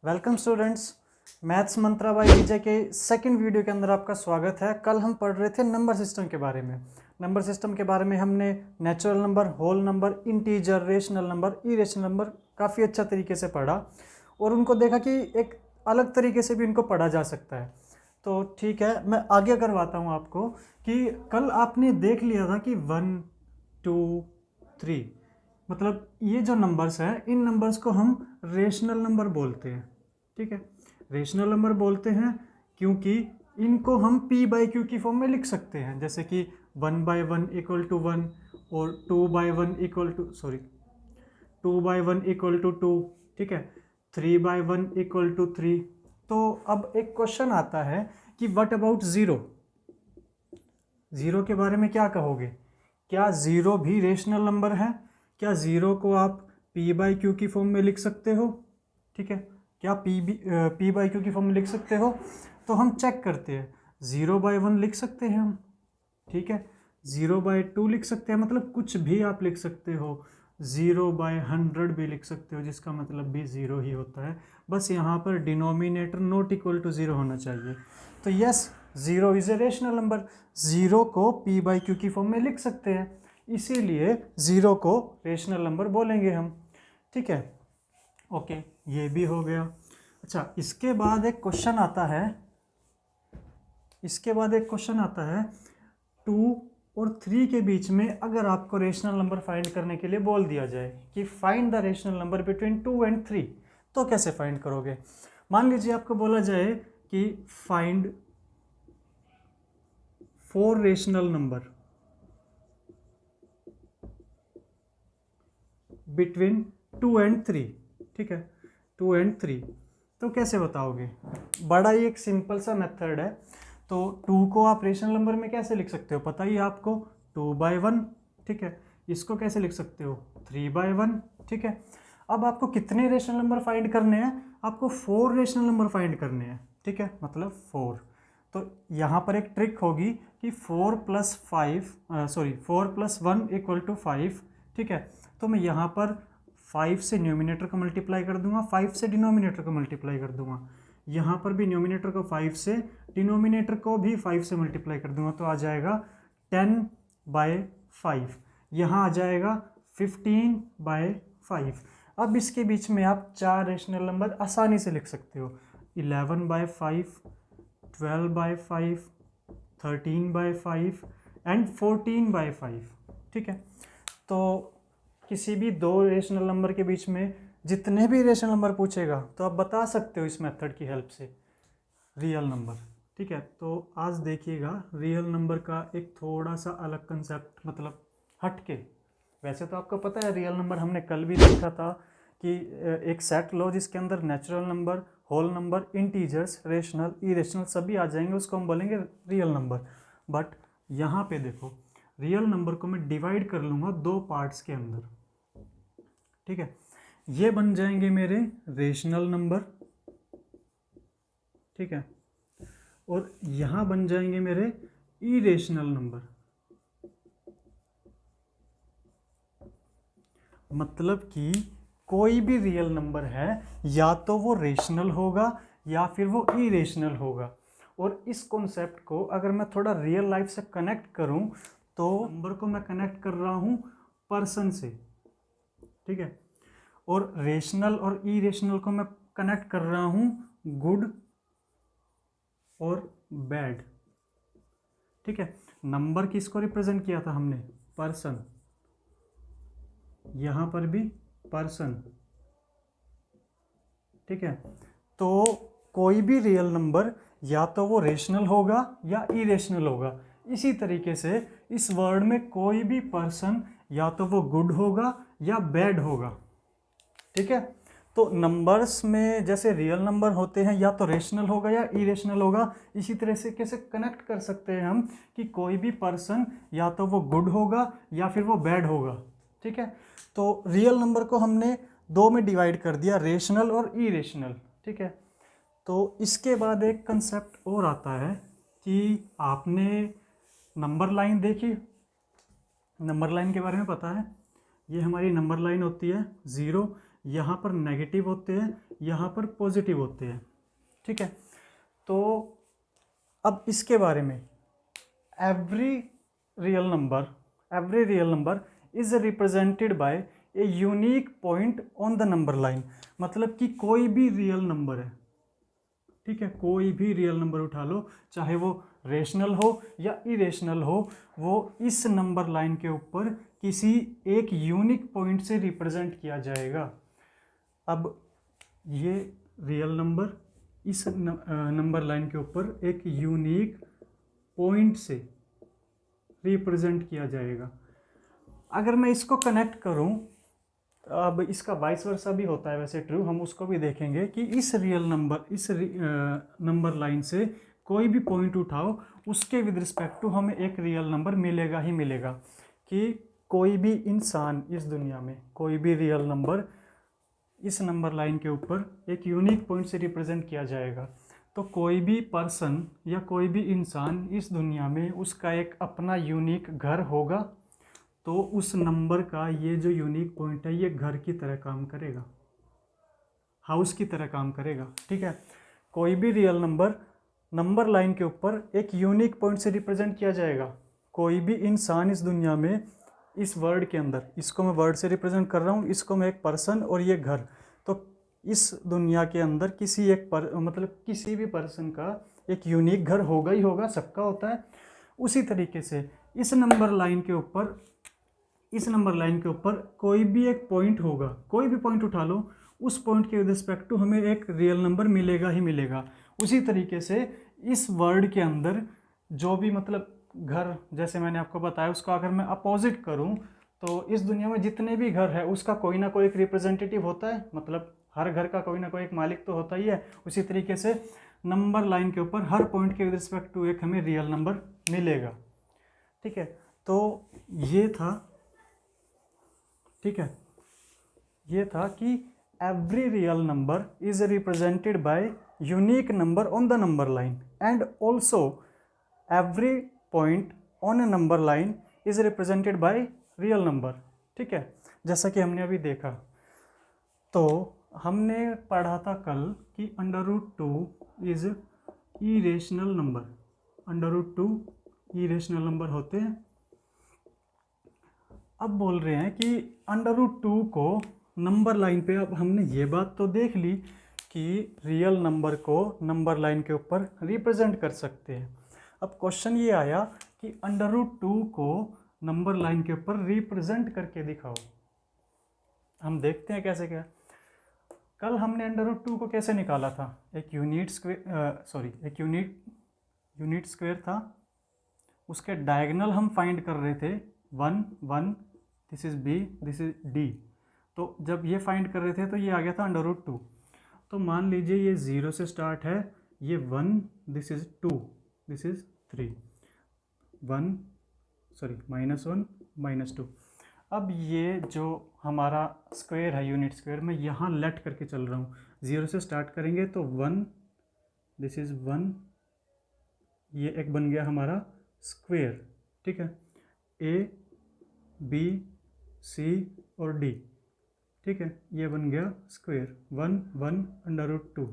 Welcome students, maths मंत्रा bye विजय के second video के अंदर आपका स्वागत है। कल हम पढ़ रहे थे नंबर सिस्टम के बारे में। नंबर सिस्टम के बारे में हमने natural number, whole number, integer, rational number, irrational number काफ़ी अच्छा तरीके से पढ़ा और उनको देखा कि एक अलग तरीके से भी इनको पढ़ा जा सकता है। तो ठीक है, मैं आगे करवाता हूँ आपको कि कल आपने देख लिया था कि 1, 2, 3 मतलब ये जो नंबर्स हैं इन नंबर्स को हम रेशनल नंबर बोलते हैं। ठीक है, रेशनल नंबर बोलते हैं क्योंकि इनको हम p बाई क्यू की फॉर्म में लिख सकते हैं, जैसे कि 1/1 इक्वल टू 1 और 2/1 इक्वल टू 2/1 इक्वल टू 2। ठीक है, 3/1 इक्वल टू 3। तो अब एक क्वेश्चन आता है कि व्हाट अबाउट ज़ीरो, ज़ीरो के बारे में क्या कहोगे? क्या ज़ीरो भी रेशनल नंबर है? क्या ज़ीरो को आप p बाई क्यू की फॉर्म में लिख सकते हो? ठीक है, क्या p बाई क्यू की फॉर्म में लिख सकते हो? तो हम चेक करते हैं। 0/1 लिख सकते हैं हम, ठीक है। 0/2 लिख सकते हैं, मतलब कुछ भी आप लिख सकते हो। 0/100 भी लिख सकते हो, जिसका मतलब भी 0 ही होता है। बस यहाँ पर डिनोमिनेटर नॉट इक्वल टू 0 होना चाहिए। तो yes, 0 is a rational number. 0 को p बाई क्यू की फॉर्म में लिख सकते हैं, इसीलिए 0 को रेशनल नंबर बोलेंगे हम। ठीक है, ओके, ये भी हो गया। अच्छा, इसके बाद एक क्वेश्चन आता है, 2 और 3 के बीच में अगर आपको रेशनल नंबर फाइंड करने के लिए बोल दिया जाए कि find the rational number between 2 and 3, तो कैसे फाइंड करोगे? मान लीजिए आपको बोला जाए कि find 4 rational number between 2 and 3। ठीक है, 2 एंड 3, तो कैसे बताओगे? बड़ा ही एक सिंपल सा मेथड है। तो 2 को आप रेशनल नंबर में कैसे लिख सकते हो? पता ही है आपको, 2/1। ठीक है, इसको कैसे लिख सकते हो? 3/1। ठीक है, अब आपको कितने रेशनल नंबर फाइंड करने हैं? आपको 4 रेशनल नंबर फाइंड करने हैं। ठीक है, मतलब 4। तो यहाँ पर एक ट्रिक होगी कि 4 + 1 इक्वल टू 5। ठीक है, तो मैं यहाँ पर 5 से न्यूमिनेटर को मल्टीप्लाई कर दूंगा, 5 से डिनोमिनेटर को मल्टीप्लाई कर दूंगा। यहाँ पर भी न्यूमिनेटर को 5 से, डिनोमिनेटर को भी 5 से मल्टीप्लाई कर दूंगा, तो आ जाएगा 10/5। यहाँ आ जाएगा 15/5। अब इसके बीच में आप 4 रेशनल नंबर आसानी से लिख सकते हो। 11/5, 12/5, 13/5 एंड 14/5। ठीक है, तो किसी भी दो रेशनल नंबर के बीच में जितने भी रेशनल नंबर पूछेगा तो आप बता सकते हो इस मेथड की हेल्प से रियल नंबर। ठीक है, तो आज देखिएगा रियल नंबर का एक थोड़ा सा अलग कंसेप्ट, मतलब हटके। वैसे तो आपको पता है रियल नंबर हमने कल भी देखा था कि एक सेट लो जिसके अंदर natural number, whole number, integers, rational, irrational सभी आ जाएंगे, उसको हम बोलेंगे रियल नंबर। बट यहाँ पे देखो, रियल नंबर को मैं डिवाइड कर लूँगा 2 पार्ट्स के अंदर। ठीक है, ये बन जाएंगे मेरे रेशनल नंबर। ठीक है, और यहां बन जाएंगे मेरे इरेशनल नंबर। मतलब कि कोई भी रियल नंबर है या तो वो रेशनल होगा या फिर वो इरेशनल होगा। और इस कॉन्सेप्ट को अगर मैं थोड़ा रियल लाइफ से कनेक्ट करूं तो नंबर को मैं कनेक्ट कर रहा हूं पर्सन से। ठीक है, और रेशनल और इरेशनल को मैं कनेक्ट कर रहा हूं गुड और बैड। ठीक है, नंबर किसको रिप्रेजेंट किया था हमने? पर्सन। यहां पर भी पर्सन। ठीक है, तो कोई भी रियल नंबर या तो वो रेशनल होगा या इरेशनल होगा। इसी तरीके से इस वर्ड में कोई भी पर्सन या तो वो गुड होगा या बैड होगा। ठीक है, तो नंबर्स में जैसे रियल नंबर होते हैं या तो रेशनल होगा या इरेशनल होगा, इसी तरह से कैसे कनेक्ट कर सकते हैं हम कि कोई भी पर्सन या तो वो गुड होगा या फिर वो बैड होगा। ठीक है, तो रियल नंबर को हमने 2 में डिवाइड कर दिया, रेशनल और इरेशनल। ठीक है, तो इसके बाद एक कंसेप्ट और आता है कि आपने नंबर लाइन देखी। नंबर लाइन के बारे में पता है, ये हमारी नंबर लाइन होती है 0, यहाँ पर नेगेटिव होते हैं, यहाँ पर पॉजिटिव होते हैं, ठीक है। तो अब इसके बारे में, every real number is represented by a unique point on the number line. मतलब कि कोई भी रियल नंबर है, ठीक है, कोई भी रियल नंबर उठा लो, चाहे वो रेशनल हो या इरेशनल हो, वो इस नंबर लाइन के ऊपर किसी एक यूनिक पॉइंट से रिप्रेजेंट किया जाएगा। अब ये रियल नंबर इस नंबर लाइन के ऊपर एक यूनिक पॉइंट से रिप्रेजेंट किया जाएगा। अगर मैं इसको कनेक्ट करूं, अब इसका वाइस वर्सा भी होता है वैसे ट्रू, हम उसको भी देखेंगे कि इस नंबर लाइन से कोई भी पॉइंट उठाओ, उसके विद रिस्पेक्ट टू हमें एक रियल नंबर मिलेगा ही मिलेगा। कि कोई भी इंसान इस दुनिया में, कोई भी रियल नंबर इस नंबर लाइन के ऊपर एक यूनिक पॉइंट से रिप्रेजेंट किया जाएगा। तो कोई भी पर्सन या कोई भी इंसान इस दुनिया में, उसका एक अपना यूनिक घर होगा, तो उस नंबर का ये जो यूनिक पॉइंट है ये घर की तरह काम करेगा, हाउस की तरह काम करेगा, ठीक है। कोई भी रियल नंबर लाइन के ऊपर एक यूनिक पॉइंट से रिप्रेजेंट किया जाएगा। कोई भी इंसान इस दुनिया में, इस वर्ड के अंदर, इसको मैं वर्ड से रिप्रेजेंट कर रहा हूँ, इसको मैं एक पर्सन और ये घर, तो इस दुनिया के अंदर किसी एक मतलब किसी भी पर्सन का एक यूनिक घर होगा ही होगा, सबका होता है। उसी तरीके से इस नंबर लाइन के ऊपर कोई भी एक पॉइंट होगा, कोई भी पॉइंट उठा लो, उस पॉइंट के रिस्पेक्ट टू हमें एक रियल नंबर मिलेगा ही मिलेगा। उसी तरीके से इस वर्ड के अंदर जो भी मतलब घर, जैसे मैंने आपको बताया, उसका अगर मैं अपोजिट करूं, तो इस दुनिया में जितने भी घर है उसका कोई ना कोई एक रिप्रेजेंटेटिव होता है, मतलब हर घर का कोई ना कोई एक मालिक तो होता ही है। उसी तरीके से नंबर लाइन के ऊपर हर पॉइंट के रिस्पेक्ट टू एक हमें रियल नंबर मिलेगा, ठीक है। तो ये था, ठीक है, ये था कि every real number is represented by unique number on the number line and also every point on A number line is represented by real number, ठीक है। जैसा कि हमने अभी देखा, तो हमने पढ़ा था कल कि √2 is irrational number, √2 irrational number होते हैं। अब बोल रहे हैं कि √2 को नंबर लाइन पे, अब हमने ये बात तो देख ली कि रियल नंबर को नंबर लाइन के ऊपर रिप्रेजेंट कर सकते हैं। अब क्वेश्चन ये आया कि √2 को नंबर लाइन के ऊपर रिप्रेजेंट करके दिखाओ। हम देखते हैं कैसे क्या। कल हमने √2 को कैसे निकाला था, एक यूनिट स्क्वायर था, उसके डायगोनल हम फाइंड कर रहे थे, 1 1, this is B, this is D. तो जब ये फाइंड कर रहे थे तो ये आ गया था √2। तो मान लीजिए ये 0 से स्टार्ट है, ये 1, दिस इज 2, दिस इज 3, -1 -2। अब ये जो हमारा स्क्वायर है, यूनिट स्क्वायर, मैं यहाँ लेट करके चल रहा हूँ। 0 से स्टार्ट करेंगे तो 1, दिस इज 1, ये एक बन गया हमारा स्क्वायर, ठीक है, A B C और D, ठीक है, ये बन गया स्क्वायर 1 1 √2।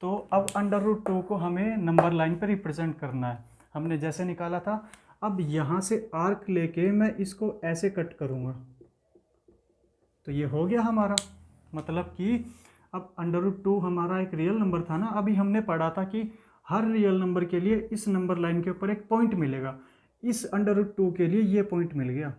तो अब √2 को हमें नंबर लाइन पर रिप्रेजेंट करना है, हमने जैसे निकाला था। अब यहाँ से आर्क लेके मैं इसको ऐसे कट करूँगा, तो ये हो गया हमारा, मतलब कि अब √2 हमारा एक रियल नंबर था ना। अभी हमने पढ़ा था कि हर रियल नंबर के लिए इस नंबर लाइन के ऊपर एक पॉइंट मिलेगा, इस √2 के लिए ये पॉइंट मिल गया,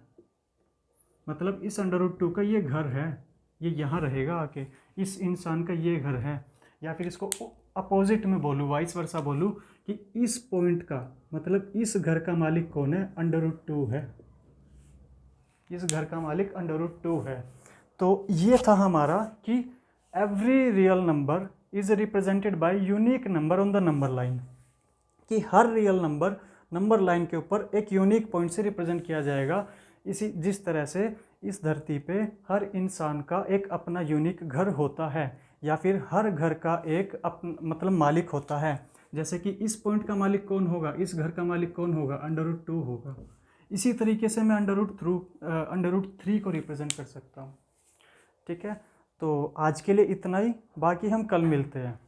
मतलब इस √2 का ये घर है, ये यहाँ रहेगा आके, इस इंसान का ये घर है। या फिर इसको अपोजिट में बोलूँ, वाइस वर्सा बोलूँ, कि इस पॉइंट का मतलब इस घर का मालिक कौन है, √2 है, इस घर का मालिक √2 है। तो ये था हमारा कि every real number is represented by unique number on the number line, कि हर रियल नंबर नंबर लाइन के ऊपर एक यूनिक पॉइंट से रिप्रेजेंट किया जाएगा। इसी जिस तरह से इस धरती पे हर इंसान का एक अपना यूनिक घर होता है, या फिर हर घर का एक मतलब मालिक होता है। जैसे कि इस पॉइंट का मालिक कौन होगा, इस घर का मालिक कौन होगा, √2 होगा। इसी तरीके से मैं √3 को रिप्रेजेंट कर सकता हूँ, ठीक है। तो आज के लिए इतना ही, बाकी हम कल मिलते हैं।